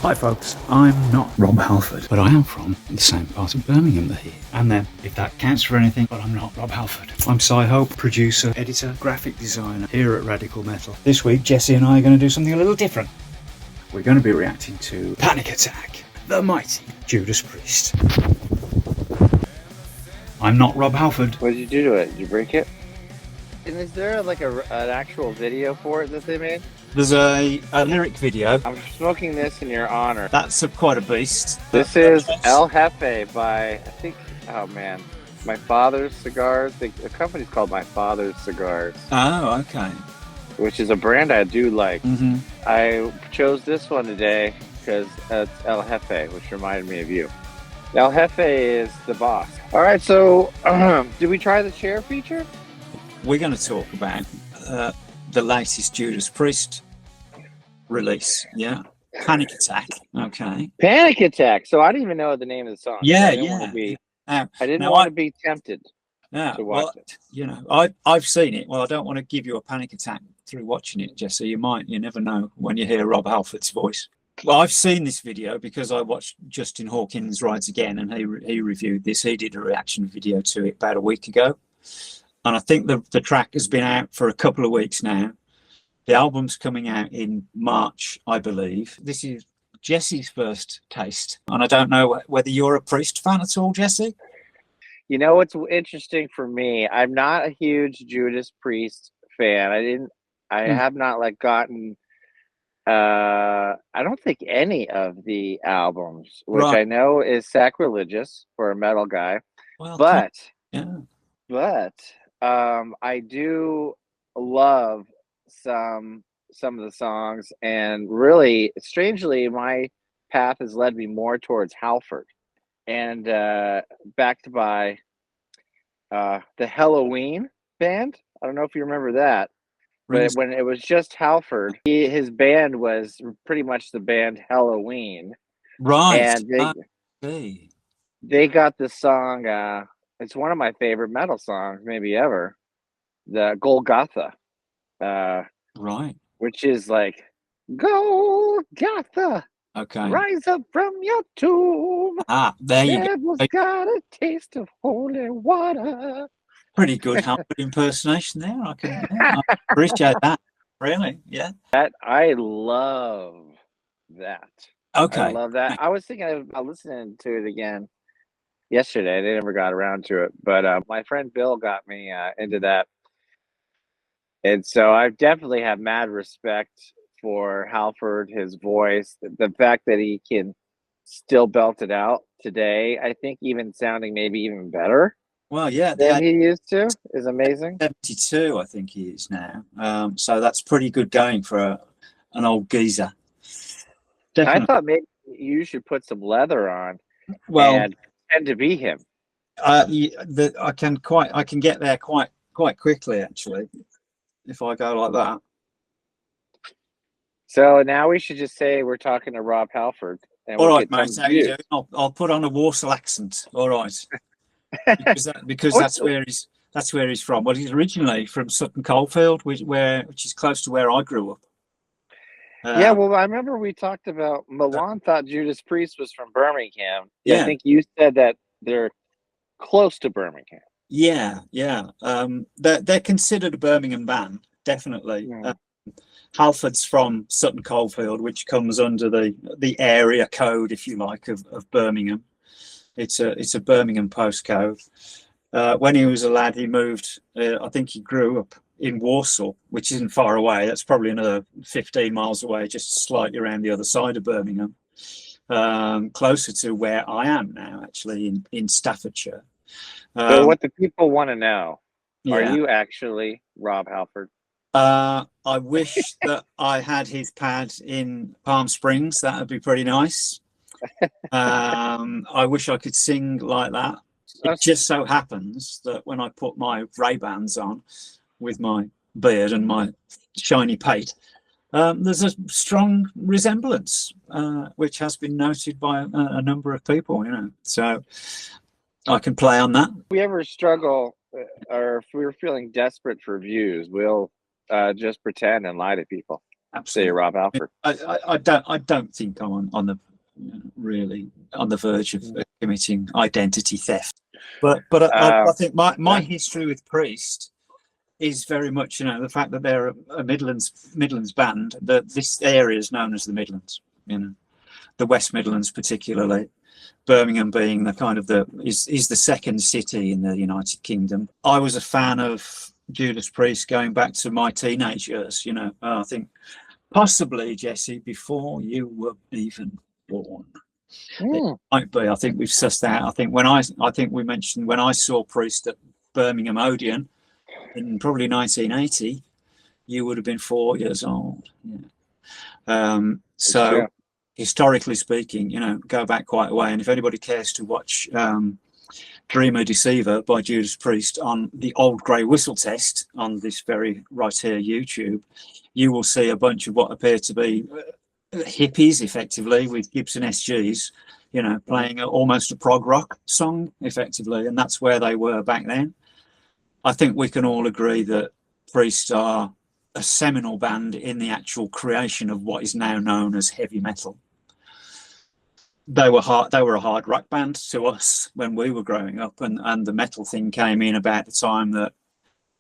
Hi folks, I'm not Rob Halford, but I am from the same part of Birmingham that he is. And then, if that counts for anything, but I'm not Rob Halford. I'm Cy Hope, producer, editor, graphic designer here at Radical Metal. This week, Jesse and I are going to do something a little different. We're going to be reacting to Panic Attack, the mighty Judas Priest. I'm not Rob Halford. What did you do to it? Did you break it? And is there like an actual video for it that they made? There's a lyric video. I'm smoking this in your honor. That's quite a beast. This is El Jefe by, I think, oh man, My Father's Cigars. The company's called My Father's Cigars. Oh, okay. Which is a brand I do like. Mm-hmm. I chose this one today because it's El Jefe, which reminded me of you. El Jefe is the boss. All right, so did we try the chair feature? We're going to talk about the latest Judas Priest release. Yeah, Panic Attack. Okay. Panic Attack. So I didn't even know the name of the song. Yeah, I didn't want to be tempted to watch it. You know, I've seen it. Well, I don't want to give you a panic attack through watching it, Jesse. You never know when you hear Rob Halford's voice. Well, I've seen this video because I watched Justin Hawkins Rides Again, and he reviewed this. He did a reaction video to it about a week ago. And I think the track has been out for a couple of weeks now. The album's coming out in March, I believe. This is Jesse's first taste. And I don't know whether you're a Priest fan at all, Jesse? You know what's interesting for me? I'm not a huge Judas Priest fan. I have not gotten I don't think any of the albums, which I know is sacrilegious for a metal guy. Well, but I do love some of the songs, and really strangely my path has led me more towards Halford, and backed by the Halloween band. I don't know if you remember that, but when it was just Halford, his band was pretty much the band Halloween, right? And they got the song. It's one of my favorite metal songs, maybe ever. The Golgotha. Right. Which is like, Golgotha. Okay. Rise up from your tomb. There you go. Devil's got a taste of holy water. Pretty good Halford impersonation there. I appreciate that. Really, yeah. I love that. Okay. I love that. I was thinking about listening to it again yesterday. They never got around to it, but my friend Bill got me into that, and so I definitely have mad respect for Halford, his voice, the fact that he can still belt it out today. I think even sounding maybe even better. Well, yeah, than he used to is amazing. 72, I think he is now. So that's pretty good going for an old geezer. Definitely. I thought maybe you should put some leather on. Well, and pretend to be him. I can get there quite quickly, actually, if I go like that. So now we should just say we're talking to Rob Halford. And all right, mate. How you doing? I'll put on a Walsall accent. All right. because that's where he's from. Well, he's originally from Sutton Coldfield, which is close to where I grew up. Yeah, well, I remember we talked about Milan thought Judas Priest was from Birmingham. Yeah, I think you said that they're close to Birmingham. Yeah. They're considered a Birmingham band, definitely. Yeah. Halford's from Sutton Coldfield, which comes under the area code, if you like, of Birmingham. It's a Birmingham postcode. When he was a lad, he moved. I think he grew up in Walsall, which isn't far away. That's probably another 15 miles away, just slightly around the other side of Birmingham, closer to where I am now, actually in Staffordshire. So what the people want to know: are you actually Rob Halford? I wish that I had his pad in Palm Springs. That would be pretty nice. I wish I could sing like that. It just so happens that when I put my Ray-Bans on with my beard and my shiny pate, there's a strong resemblance, which has been noted by a number of people, so I can play on that. If we ever struggle, or if we're feeling desperate for views, we'll just pretend and lie to people. absolutely. Rob Halford. I don't think I'm on the really on the verge of committing identity theft, but I think my history with Priest is very much, the fact that they're a Midlands band, that this area is known as the Midlands, the West Midlands particularly, Birmingham being the kind of is the second city in the United Kingdom. I was a fan of Judas Priest going back to my teenage years, I think possibly, Jesse, before you were even born. It might be. I think we've sussed out. I think we mentioned when I saw Priest at Birmingham Odeon in probably 1980, you would have been 4 years old. So historically speaking, go back quite a way. And if anybody cares to watch Dreamer Deceiver by Judas Priest on the old grey whistle test on this very right here YouTube, you will see a bunch of what appear to be hippies, effectively, with Gibson SGs, playing almost a prog rock song, effectively, and that's where they were back then. I think we can all agree that Priest are a seminal band in the actual creation of what is now known as heavy metal. They were a hard rock band to us when we were growing up, and the metal thing came in about the time that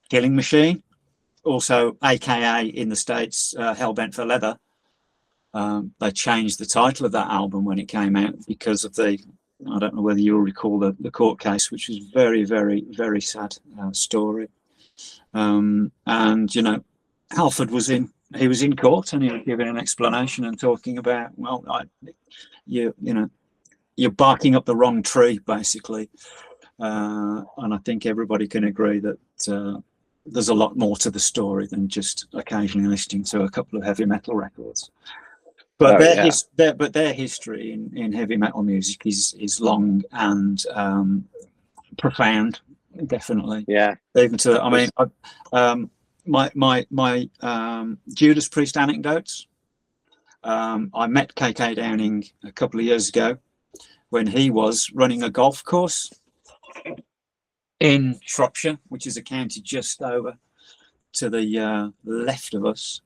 Killing Machine, also AKA in the States, Hellbent for Leather, they changed the title of that album when it came out because of I don't know whether you'll recall the court case, which was very, very, very sad story. And Halford was in court, and he was giving an explanation and talking about, well, you're barking up the wrong tree, basically. And I think everybody can agree that there's a lot more to the story than just occasionally listening to a couple of heavy metal records. But their history in heavy metal music is long and profound, definitely. Yeah. Even to, my Judas Priest anecdotes. I met KK Downing a couple of years ago when he was running a golf course in Shropshire, which is a county just over to the left of us.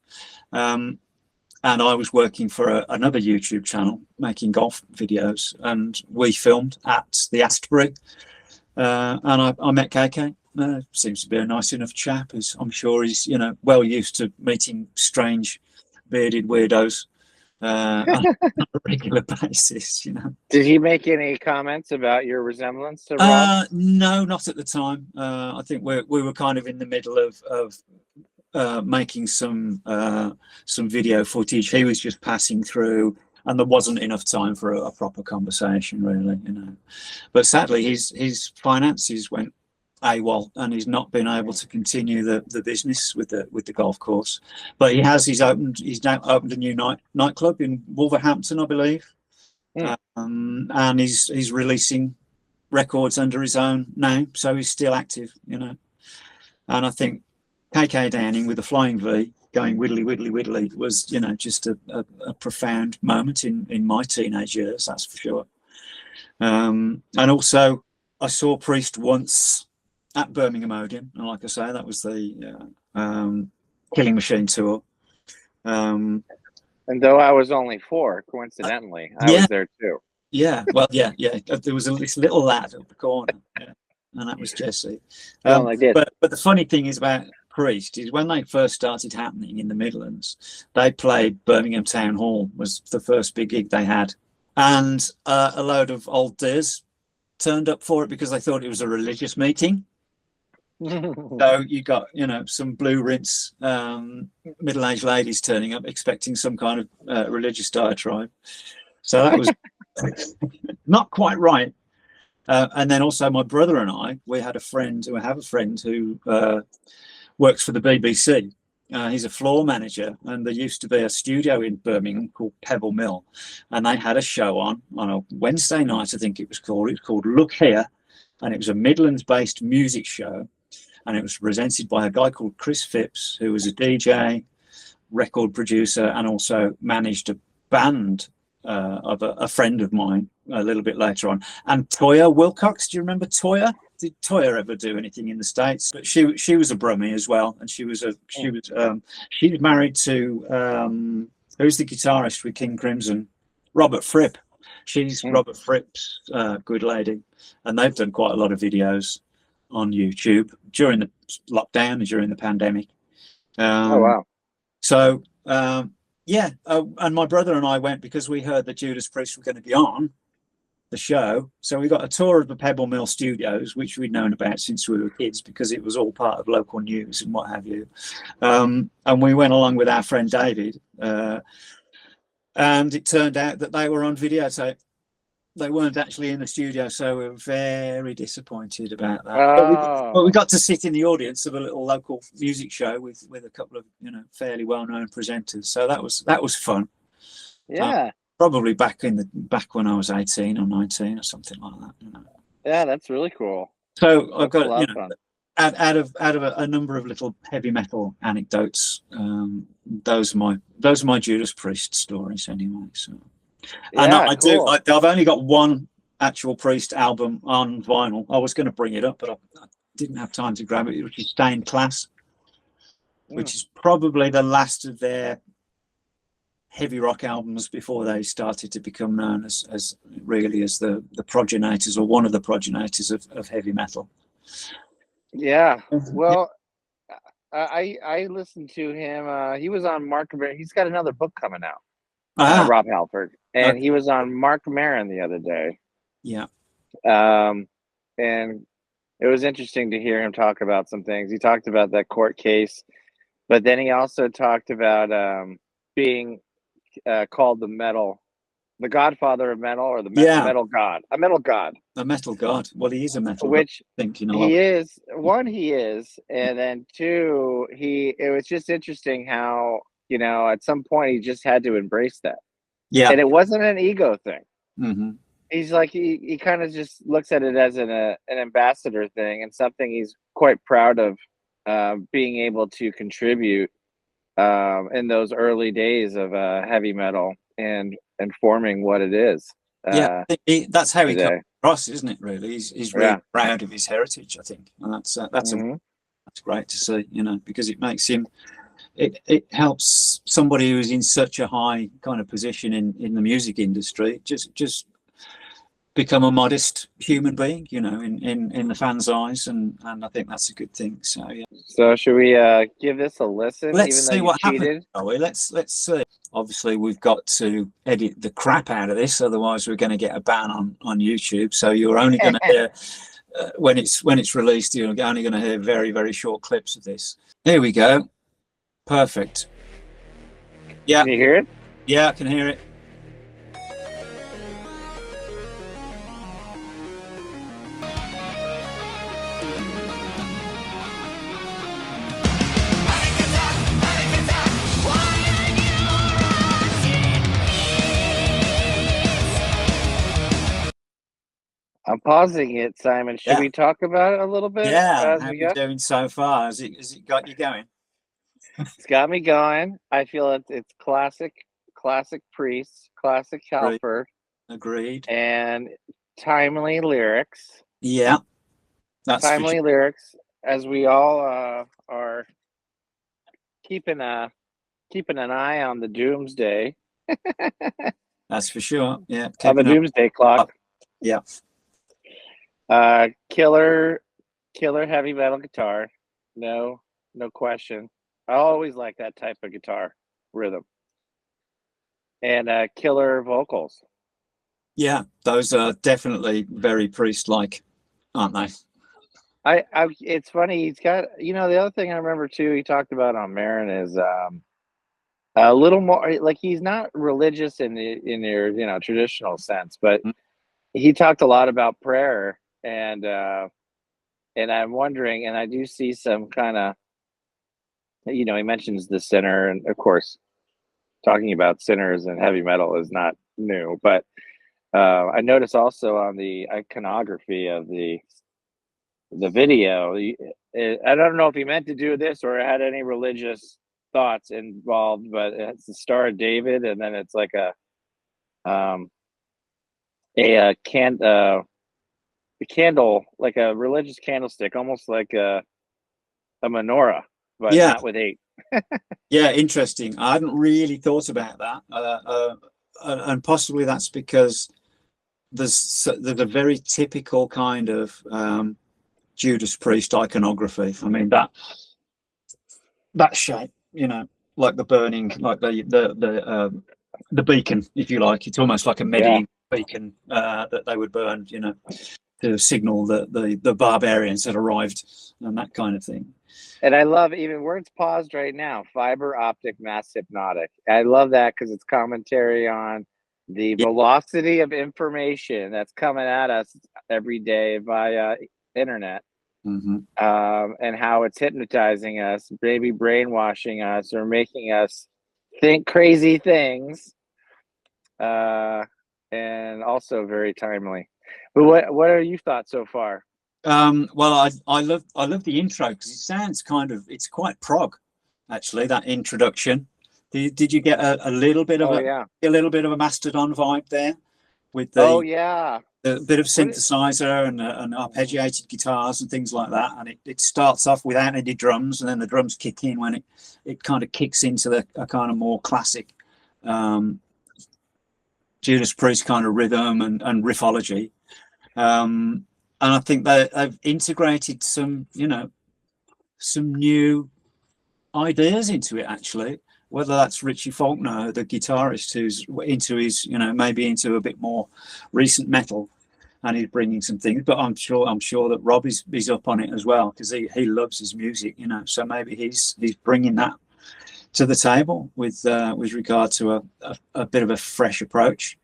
And I was working for another YouTube channel making golf videos, and we filmed at the Astbury. And I met KK. Seems to be a nice enough chap. I'm sure he's well used to meeting strange bearded weirdos on a regular basis. Did he make any comments about your resemblance to Rob? No, not at the time. I think we were kind of in the middle of making some video footage. He was just passing through, and there wasn't enough time for a proper conversation, really. But sadly, his finances went AWOL, and he's not been able to continue the business with the golf course. But he's now opened a new nightclub in Wolverhampton, I believe. And he's releasing records under his own name, so he's still active. And I think KK Downing with the Flying V going widdly widdly widdly was just a profound moment in my teenage years, that's for sure. And also I saw Priest once at Birmingham Odeon, and like I say, that was the Killing Machine tour. And though I was only 4, coincidentally, I was there too. Yeah, well, yeah. There was this little lad at the corner, and that was Jesse. But the funny thing is about Priest is when they first started happening in the Midlands, they played Birmingham Town Hall, was the first big gig they had, and a load of old dears turned up for it because they thought it was a religious meeting. So you got some blue rinse middle-aged ladies turning up expecting some kind of religious diatribe. So that was not quite right. And then also my brother and we have a friend who works for the BBC. He's a floor manager, and there used to be a studio in Birmingham called Pebble Mill, and they had a show on a Wednesday night, I think it was called. It was called Look Here, and it was a Midlands-based music show, and it was presented by a guy called Chris Phipps, who was a DJ, record producer, and also managed a band of a friend of mine a little bit later on. And Toyah Wilcox, do you remember Toyah? did Toya ever do anything in the States? But she was a Brummie as well, and she's married to who's the guitarist with King Crimson, Robert Fripp. She's Robert Fripp's good lady, and they've done quite a lot of videos on YouTube during the lockdown and during the pandemic. Oh wow! So yeah, and my brother and I went because we heard that Judas Priest were going to be on the show. So we got a tour of the Pebble Mill Studios, which we'd known about since we were kids because it was all part of local news and what have you. And we went along with our friend David, and it turned out that they were on videotape. They weren't actually in the studio, so we were very disappointed about that. Oh. But we got to sit in the audience of a little local music show with a couple of fairly well-known presenters. So that was fun. Yeah. Probably back when I was 18 or 19 or something like that. Yeah, that's really cool. So I've That's got out of a number of little heavy metal anecdotes. Those are my Judas Priest stories anyway. So. Yeah, and cool. I've only got one actual Priest album on vinyl. I was going to bring it up, but I didn't have time to grab it, which is Stained Class, which is probably the last of their heavy rock albums before they started to become known as the progenitors, or one of the progenitors of heavy metal. Yeah. Well, I listened to him. He was on Mark. He's got another book coming out. Rob Halford, and he was on Mark Maron the other day. Yeah. And it was interesting to hear him talk about some things. He talked about that court case, but then he also talked about being called the Godfather of metal, or the metal god, a metal god. A metal god. Well, he is a metal Which god, I think, he is. One, he is, and then two, it was just interesting how, at some point he just had to embrace that. Yeah. And it wasn't an ego thing. Mm-hmm. He's like, he kind of just looks at it as an ambassador thing, and something he's quite proud of, being able to contribute in those early days of heavy metal and forming what it is. That's how he comes across, isn't it? Really, he's really proud of his heritage, I think, and that's great to see, because it makes him. It helps somebody who's in such a high kind of position in the music industry just become a modest human being, in the fans' eyes, and I think that's a good thing. So yeah. So should we give this a listen? Let's even see though what cheated? happens. Let's see. Obviously, we've got to edit the crap out of this, otherwise we're going to get a ban on YouTube. So you're only going to hear when it's released. You're only going to hear very, very short clips of this. Here we go. Perfect. Yeah. Can you hear it? Yeah, I can hear it. I'm pausing it, Simon. Should we talk about it a little bit? Yeah. How are you doing so far? Has it got you going? It's got me going. I feel it's classic Priest, classic Halford. Agreed. And timely lyrics. Yeah. That's timely lyrics, as we all are keeping an eye on the doomsday. That's for sure. Yeah. On the doomsday clock. Yeah. Killer heavy metal guitar. No question. I always like that type of guitar rhythm. And killer vocals. Yeah, those are definitely very Priest-like, aren't they? It's funny. He's got, the other thing I remember too, he talked about on Maron is a little more like, he's not religious in your traditional sense, but he talked a lot about prayer, and I'm wondering, and I do see some kind of, he mentions the sinner, and of course, talking about sinners and heavy metal is not new, but I noticed also on the iconography of the video, I don't know if he meant to do this or had any religious thoughts involved, but it's the Star of David, and then it's like a candle, like a religious candlestick, almost like a menorah, but Yeah. not with 8. Yeah, interesting. I hadn't really thought about that, and possibly that's because there's a very typical kind of Judas Priest iconography. I mean, that shape, like the burning, like the beacon, if you like. It's almost like a medieval beacon that they would burn, to signal that the barbarians had arrived and that kind of thing. And I love, even where it's paused right now, fiber optic mass hypnotic. I love that because it's commentary on the velocity of information that's coming at us every day via internet. Mm-hmm. And how it's hypnotizing us, maybe brainwashing us, or making us think crazy things. And also very timely. But what are your thoughts so far? Well, I love the intro because it sounds it's quite prog, actually. That introduction. Did you get a little bit of a little bit of a Mastodon vibe there with the a bit of synthesizer and arpeggiated guitars and things like that, and it starts off without any drums, and then the drums kick in when it kind of kicks into a kind of more classic Judas Priest kind of rhythm and riffology. And I think they've integrated some new ideas into it, actually. Whether that's Richie Faulkner, the guitarist, who's into his, maybe into a bit more recent metal, and he's bringing some things. But I'm sure that Rob is up on it as well, because he loves his music, So maybe he's bringing that to the table with regard to a bit of a fresh approach.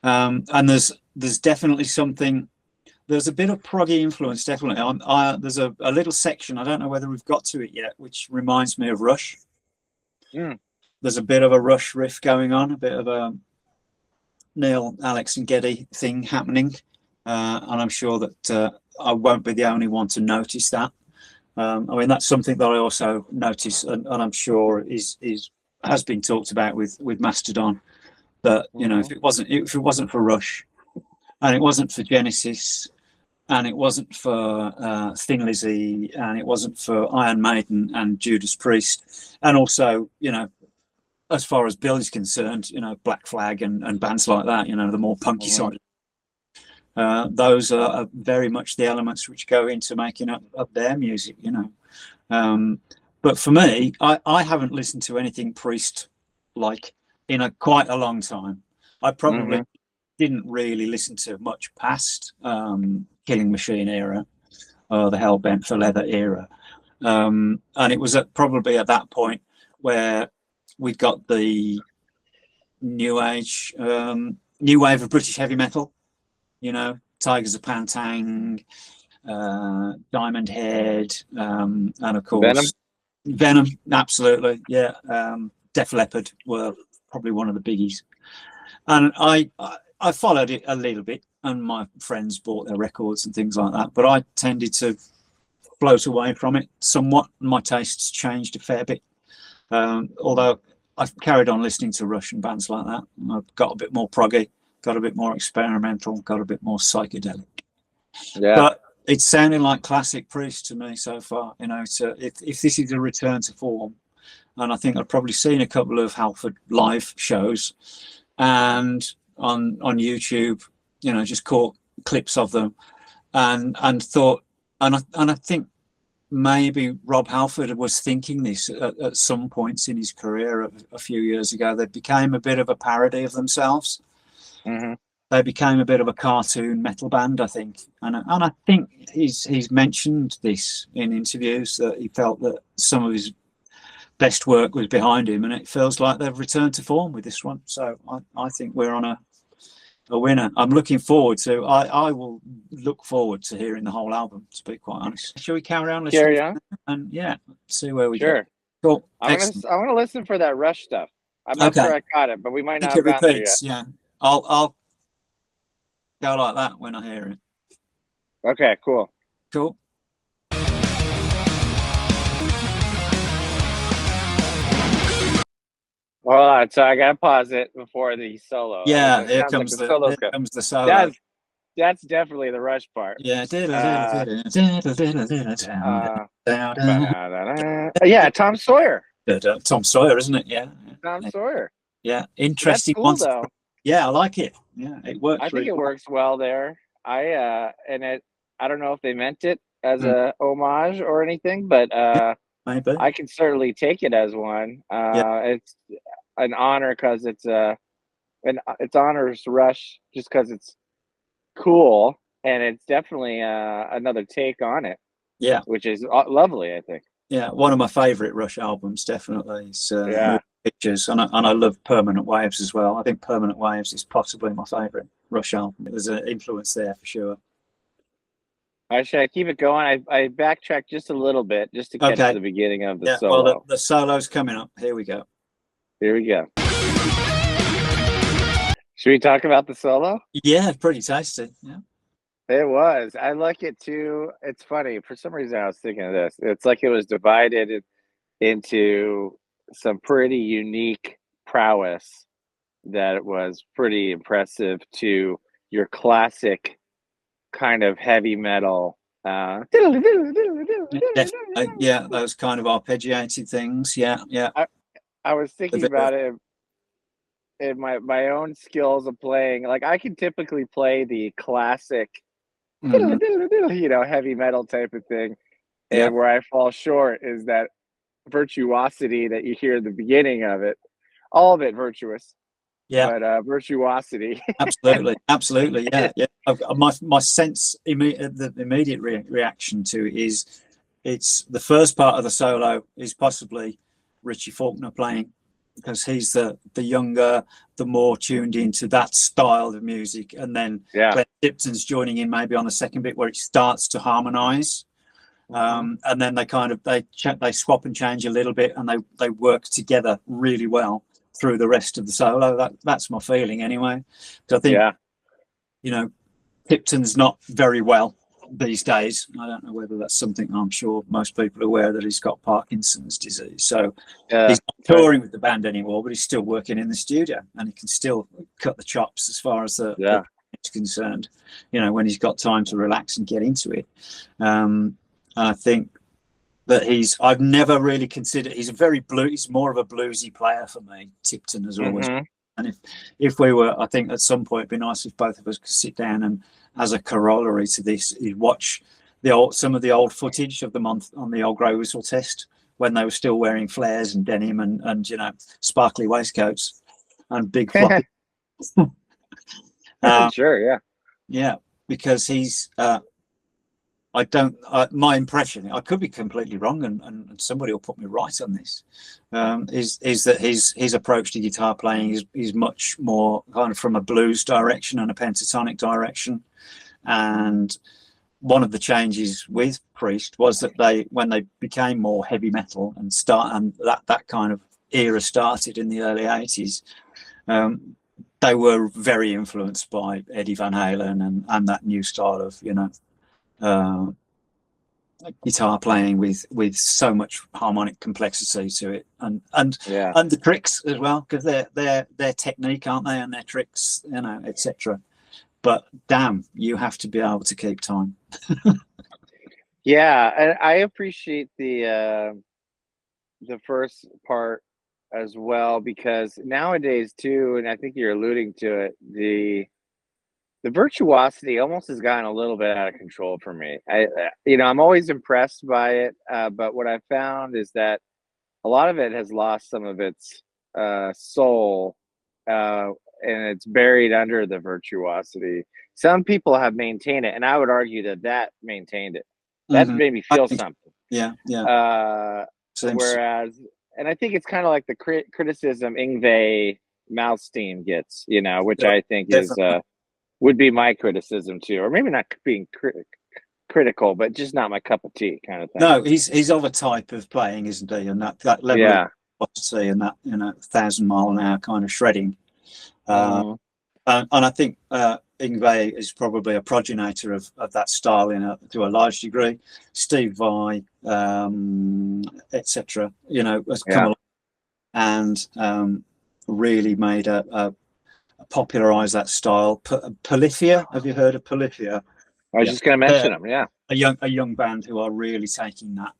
And there's definitely something. There's a bit of proggy influence, definitely. There's a little section, I don't know whether we've got to it yet, which reminds me of Rush. There's a bit of a Rush riff going on, a bit of a Neil, Alex and Geddy thing happening. And I'm sure that I won't be the only one to notice that. I mean, that's something that I also notice, and I'm sure has been talked about with Mastodon. That, if it wasn't for Rush, and it wasn't for Genesis, and it wasn't for Thin Lizzy, and it wasn't for Iron Maiden and Judas Priest, and also, as far as Bill is concerned, Black Flag and bands like that, the more punky side. Those are very much the elements which go into making up their music, But for me, I haven't listened to anything Priest-like in quite a long time. I probably didn't really listen to much past Killing Machine era or the Hellbent for Leather era. And it was probably at that point where we got the new wave of British heavy metal, Tigers of Pantang, Diamond Head, and of course Venom, absolutely, yeah. Def Leppard were probably one of the biggies, and I followed it a little bit, and my friends bought their records and things like that, but I tended to float away from it somewhat. My tastes changed a fair bit, although I've carried on listening to Russian bands like that. I've got a bit more proggy, got a bit more experimental, got a bit more psychedelic. Yeah. But it's sounding like classic Priest to me so far. If this is a return to form, and I think I've probably seen a couple of Halford live shows, and on YouTube, just caught clips of them, and thought, and I think maybe Rob Halford was thinking this at some points in his career a few years ago. They became a bit of a parody of themselves. They became a bit of a cartoon metal band, I think, and I think he's mentioned this in interviews, that he felt that some of his best work was behind him, and it feels like they've returned to form with this one. So I think we're on a winner. I'm looking forward to. I will look forward to hearing the whole album, to be quite honest. Shall we carry on listening? Carry on, and see where we go. Cool. I want to listen for that Rush stuff. I'm not sure I caught it, but we might not have gotten there yet. Yeah, I'll go like that when I hear it. Okay, cool. Hold on, so I gotta pause it before the solo. Yeah, here comes the solo. that's definitely the Rush part. Yeah. Yeah, Tom Sawyer. Tom Sawyer, isn't it? Yeah. Tom Sawyer. Yeah. That's Interesting cool ones. though. Yeah, I like it. Yeah, it works. I think really it well. works well there. I don't know if they meant it as Mm, a homage or anything, but maybe. I can certainly take it as one. Yeah. It's an honor because it's honors Rush just because it's cool, and it's definitely another take on it, Yeah. which is lovely, I think. Yeah. One of my favorite Rush albums, definitely. It's Yeah. Moving Pictures, and I love Permanent Waves as well. I think Permanent Waves is possibly my favorite Rush album. There's an influence there for sure. Should I keep it going? I backtracked just a little bit just to catch Okay. the beginning of the Yeah. solo. Well, the solo's coming up. Here we go. Here we go. Should we talk about the solo? Yeah, pretty tasty. Yeah. It was. I like it too. It's funny. For some reason, I was thinking of this. It's like it was divided into some pretty unique prowess that was pretty impressive to your classic kind of heavy metal. Yeah, those kind of arpeggiated things. Yeah, yeah. I was thinking about it in my own skills of playing. Like I can typically play the classic, heavy metal type of thing, and Yeah. where I fall short is that virtuosity that you hear at the beginning of it. All of it virtuous. Yeah. But virtuosity. Absolutely. Yeah, yeah. My sense, the immediate reaction to it is, it's the first part of the solo is possibly Richie Faulkner playing, because he's the younger, the more tuned into that style of music, and then Glenn Tipton's joining in maybe on the second bit where it starts to harmonize. And then they swap and change a little bit, and they work together really well through the rest of the solo. That's my feeling anyway. So I think, Tipton's not very well these days. I don't know whether that's something. I'm sure most people are aware that he's got Parkinson's disease. So he's not touring with the band anymore, but he's still working in the studio, and he can still cut the chops as far as the is concerned, when he's got time to relax and get into it. And I think that I've never really considered, he's more of a bluesy player for me. Tipton has always been. And if we were, I think at some point it'd be nice if both of us could sit down and, as a corollary to this, you'd watch some of the old footage of them on the old Grey Whistle test, when they were still wearing flares and denim and sparkly waistcoats and big floppy. Sure, yeah, because he's my impression, I could be completely wrong, and somebody will put me right on this, is that his approach to guitar playing is much more kind of from a blues direction and a pentatonic direction. And one of the changes with Priest was that when they became more heavy metal and that kind of era started in the early 80s, they were very influenced by Eddie Van Halen and that new style of guitar playing with so much harmonic complexity to it, and the tricks as well, because their technique, aren't they, and their tricks, etc. But damn, you have to be able to keep time. Yeah, and I appreciate the first part as well, because nowadays too, and I think you're alluding to it, the virtuosity almost has gotten a little bit out of control for me. I'm always impressed by it, but what I've found is that a lot of it has lost some of its soul, and it's buried under the virtuosity. Some people have maintained it, and I would argue that maintained it. That made me feel something. Yeah. Whereas, and I think it's kind of like the criticism Yngwie Malmsteen gets, which I think would be my criticism too, or maybe not being critical, but just not my cup of tea kind of thing. No, he's of a type of playing, isn't he? And that level of velocity and that 1,000-mile-an-hour kind of shredding. And I think Yngwie is probably a progenitor of that style to a large degree. Steve Vai, etc. Has come along and really made a popularized that style. Polyphia, have you heard of Polyphia? I was just going to mention them. Yeah. A young band who are really taking that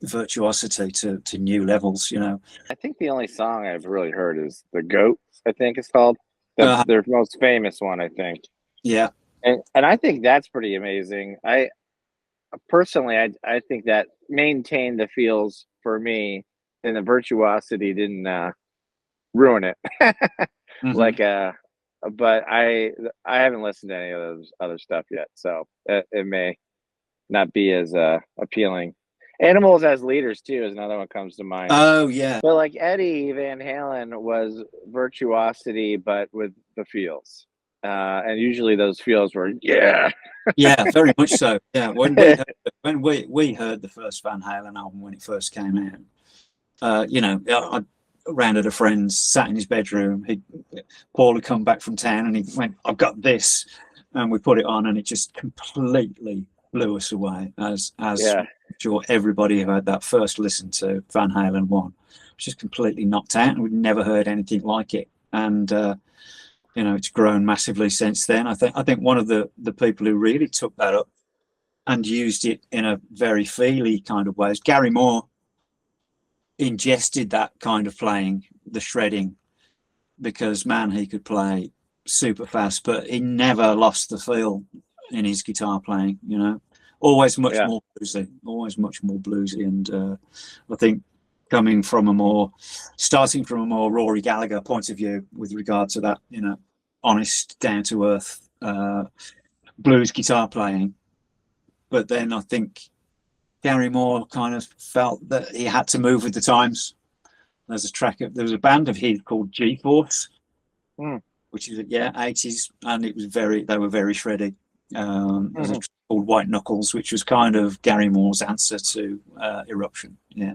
virtuosity to new levels, you know. I think the only song I've really heard is The Goat, I think it's called. Their most famous one, I think. Yeah. And I think that's pretty amazing. I personally, I think that maintained the feels for me, and the virtuosity didn't ruin it. Like but I haven't listened to any of those other stuff yet, so it may not be as appealing. Animals as Leaders too is another one comes to mind. Oh yeah. But like Eddie Van Halen was virtuosity, but with the feels, and usually those feels were yeah, very much so. Yeah, when we heard the first Van Halen album when it first came out, you know, I ran at a friend's, sat in his bedroom. Paul had come back from town, and he went, "I've got this," and we put it on, and it just completely blew us away. As I'm sure everybody who had that first listen to Van Halen 1 was just completely knocked out, and we'd never heard anything like it. And you know, it's grown massively since then. I think one of the people who really took that up and used it in a very feely kind of way is Gary Moore. Ingested that kind of playing, the shredding, because man, he could play super fast, but he never lost the feel in his guitar playing, you know. Always much more bluesy. And I think starting from a more Rory Gallagher point of view with regard to that, you know, honest, down to earth blues guitar playing. But then I think Gary Moore kind of felt that he had to move with the times. There was a band of his called G-Force, which is 80s, and they were very shreddy. There's a track called White Knuckles, which was kind of Gary Moore's answer to Eruption. Yeah.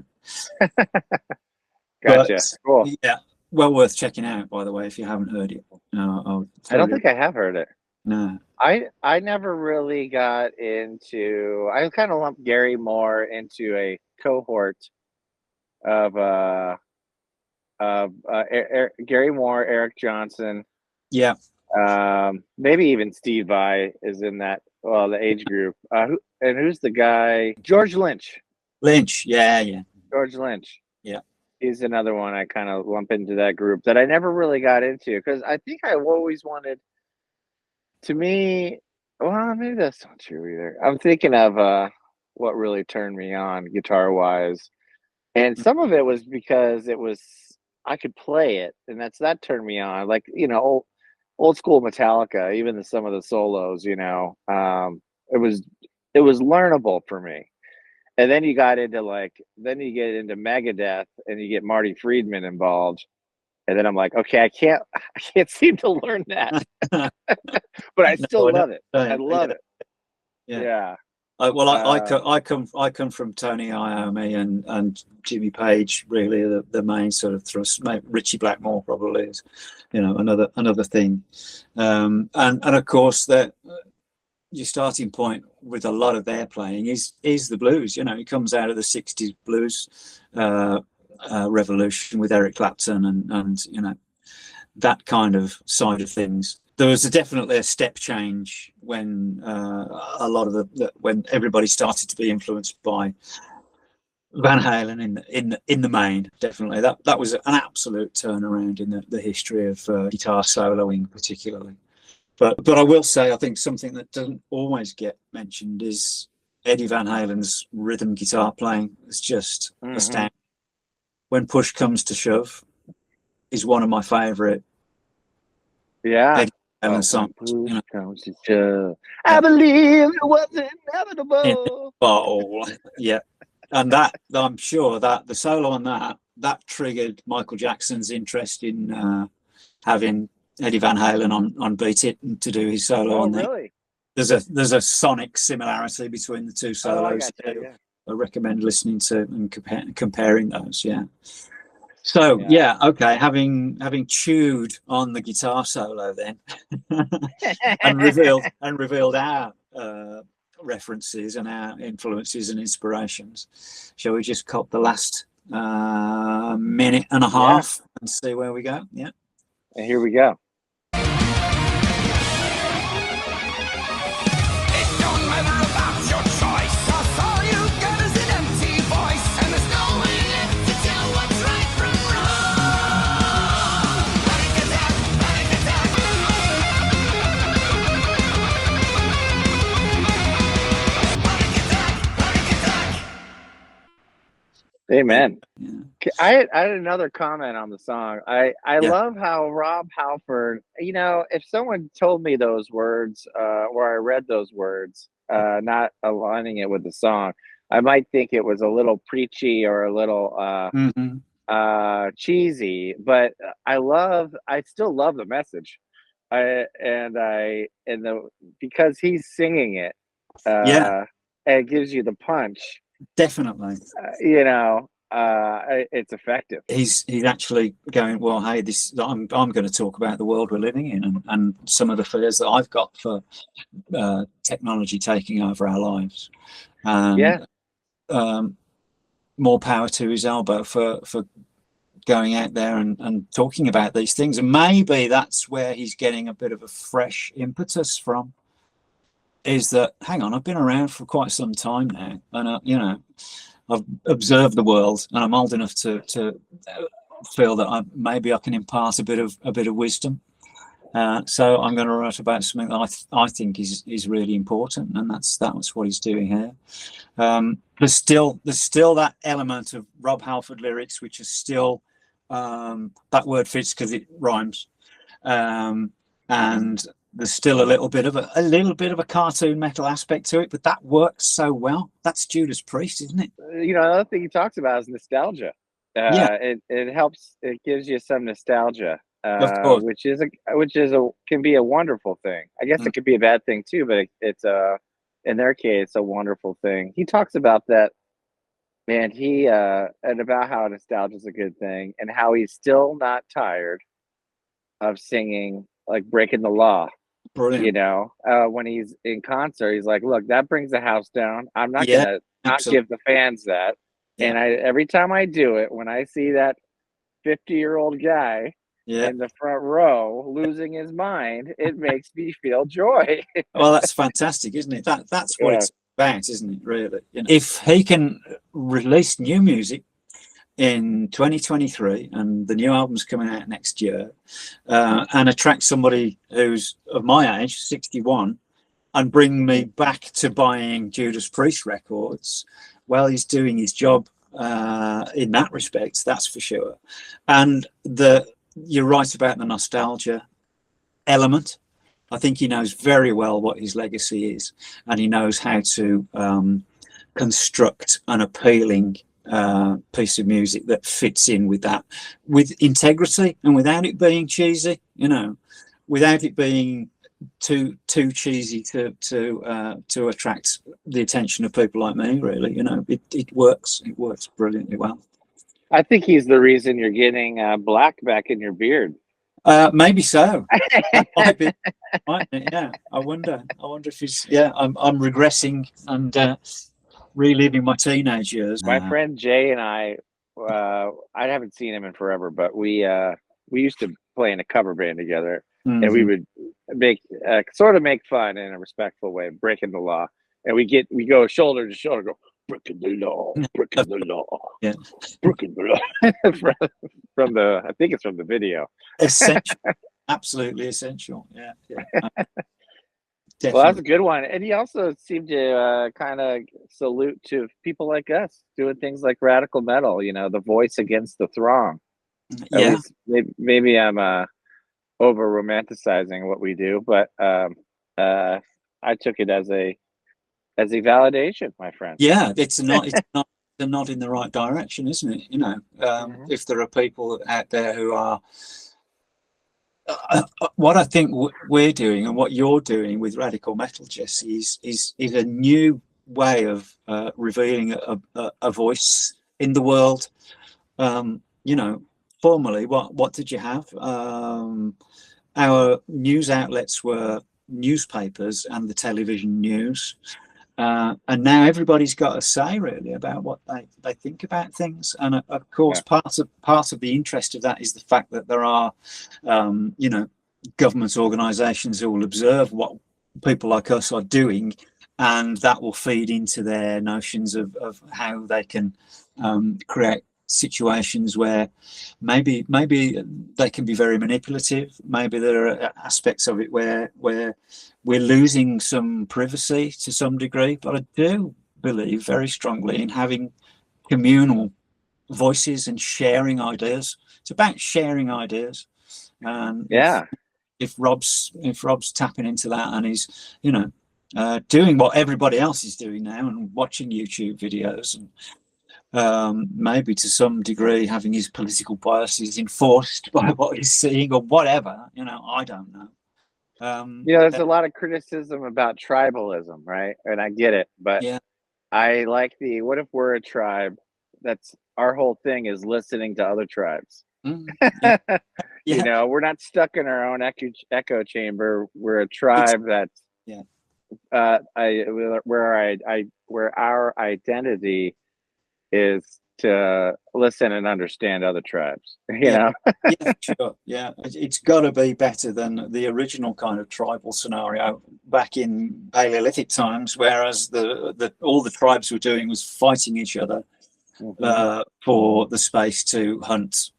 Gotcha. Cool. Yeah, well worth checking out, by the way, if you haven't heard it. I don't think I have heard it. No. I never really got into. I kind of lumped Gary Moore into a cohort of Gary Moore, Eric Johnson. Yeah. Maybe even Steve Vai is in that. Well, the age group. Who's the guy? George Lynch. Yeah. George Lynch. Yeah. He's another one I kind of lump into that group that I never really got into, because I think I always wanted. To me, well, maybe that's not true either. I'm thinking of what really turned me on guitar-wise, and some of it was because I could play it, and that turned me on. Like, you know, old school Metallica, even some of the solos, you know, it was learnable for me. And then you get into Megadeth, and you get Marty Friedman involved. And then I'm like, okay, I can't seem to learn that, but I still love it. I love it. Yeah. I come from Tony Iommi and Jimmy Page, really the main sort of thrust. Richie Blackmore probably is, you know, another thing, and of course that your starting point with a lot of their playing is the blues. You know, it comes out of the '60s blues. Revolution with Eric Clapton and you know, that kind of side of things. There was definitely a step change when a lot of when everybody started to be influenced by Van Halen in the main. Definitely that was an absolute turnaround in the history of guitar soloing particularly. But I will say, I think something that doesn't always get mentioned is Eddie Van Halen's rhythm guitar playing. It's just astounding. When push comes to shove, is one of my favorite. Yeah. Songs. You know? Comes to shove, I believe it was inevitable. Yeah, and that I'm sure that the solo on that triggered Michael Jackson's interest in having Eddie Van Halen on Beat It to do his solo on there. Really? There's a sonic similarity between the two solos. I recommend listening to and comparing those. Yeah. So okay. Having chewed on the guitar solo then, and revealed our references and our influences and inspirations, shall we just cop the last minute and a half and see where we go? Yeah. And here we go. Amen. Yeah. I had another comment on the song. I love how Rob Halford, if someone told me those words, or I read those words, not aligning it with the song, I might think it was a little preachy or a little cheesy, but I still love the message. Because he's singing it, Yeah, it gives you the punch. definitely. It's effective. He's actually going, well, hey, I'm going to talk about the world we're living in, and some of the fears that I've got for technology taking over our lives. And more power to his elbow for going out there and talking about these things. And maybe that's where he's getting a bit of a fresh impetus from, is that, hang on, I've been around for quite some time now, and I've observed the world, and I'm old enough to feel that maybe I can impart a bit of wisdom. So I'm going to write about something that I think is really important, and that's what he's doing here. There's still that element of Rob Halford lyrics, which is still that word fits because it rhymes, and there's still a little bit of a cartoon metal aspect to it, but that works so well. That's Judas Priest, isn't it? Another thing he talks about is nostalgia. Yeah, it helps. It gives you some nostalgia, of course. which can be a wonderful thing. I guess it could be a bad thing too, but it's in their case a wonderful thing. He talks about that, man. And about how nostalgia is a good thing, and how he's still not tired of singing like "Breaking the Law." Brilliant. When he's in concert, he's like, look, that brings the house down. I'm not Yeah, gonna not absolutely. give the fans that. Yeah. And every time I do it, when I see that 50-year-old guy in the front row losing his mind, it makes me feel joy. Well, that's fantastic, isn't it? That's what it's about, isn't it, really? If he can release new music in 2023, and the new album's coming out next year, and attract somebody who's of my age, 61, and bring me back to buying Judas Priest records, well, he's doing his job in that respect, that's for sure. And you're right about the nostalgia element. I think he knows very well what his legacy is, and he knows how to construct an appealing piece of music that fits in with that, with integrity, and without it being cheesy, without it being too cheesy to attract the attention of people like me, really. It works brilliantly well. I think he's the reason you're getting black back in your beard. Maybe so. That might be, yeah. I wonder if he's I'm regressing and reliving my teenage years. My friend Jay and I haven't seen him in forever, but we used to play in a cover band together, and we would make fun in a respectful way, breaking the law, and we go shoulder to shoulder, go breaking the law, breaking the law, breaking the law. from the, I think it's from the video. Essential, absolutely essential. Yeah. Well, that's a good one. And he also seemed to kind of salute to people like us doing things like radical metal, the voice against the throng. At least maybe I'm over romanticizing what we do, but I took it as a validation, my friend. Yeah, it's not a nod in the right direction, isn't it? If there are people out there who are what I think we're doing and what you're doing with radical metal, Jesse, is a new way of revealing a voice in the world. Formerly, what did you have? Our news outlets were newspapers and the television news, and now everybody's got a say really about what they think about things. And of course, part of the interest of that is the fact that there are government organizations who will observe what people like us are doing, and that will feed into their notions of how they can create situations where maybe they can be very manipulative. Maybe there are aspects of it where we're losing some privacy to some degree, but I do believe very strongly in having communal voices and sharing ideas. It's about sharing ideas. And Yeah. if Rob's tapping into that, and he's, you know, doing what everybody else is doing now and watching YouTube videos, and maybe to some degree having his political biases enforced by what he's seeing or whatever, you know, I don't know. You know, there's a lot of criticism about tribalism, right? And I get it, but yeah, I like what if we're a tribe that's our whole thing is listening to other tribes. yeah, You yeah, know, we're not stuck in our own echo chamber. We're a tribe that's yeah. where our identity is to listen and understand other tribes. You know, Yeah, sure. Yeah, it's got to be better than the original kind of tribal scenario back in Paleolithic times, whereas all the tribes were doing was fighting each other for the space to hunt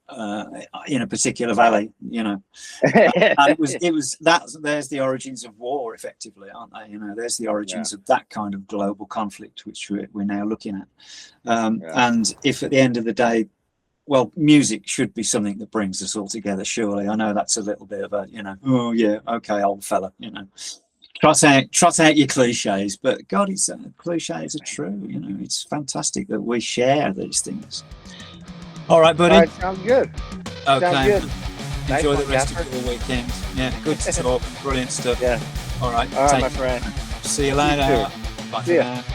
in a particular valley. You know, and it was that. There's the origins of war, effectively, aren't they? You know, there's the origins of that kind of global conflict, which we're now looking at. And if at the end of the day, well, music should be something that brings us all together, surely. I know that's a little bit of a, you know, oh yeah, okay, old fella, you know, trot out your cliches, but God, it's cliches are true. You know, it's fantastic that we share these things. All right, buddy. All right, sounds good. Okay. Sounds good. Enjoy Nice the rest one, of your weekend. Yeah, good to talk. Brilliant stuff. Yeah. All right. All right, my friend. See you later. Bye See ya. for now.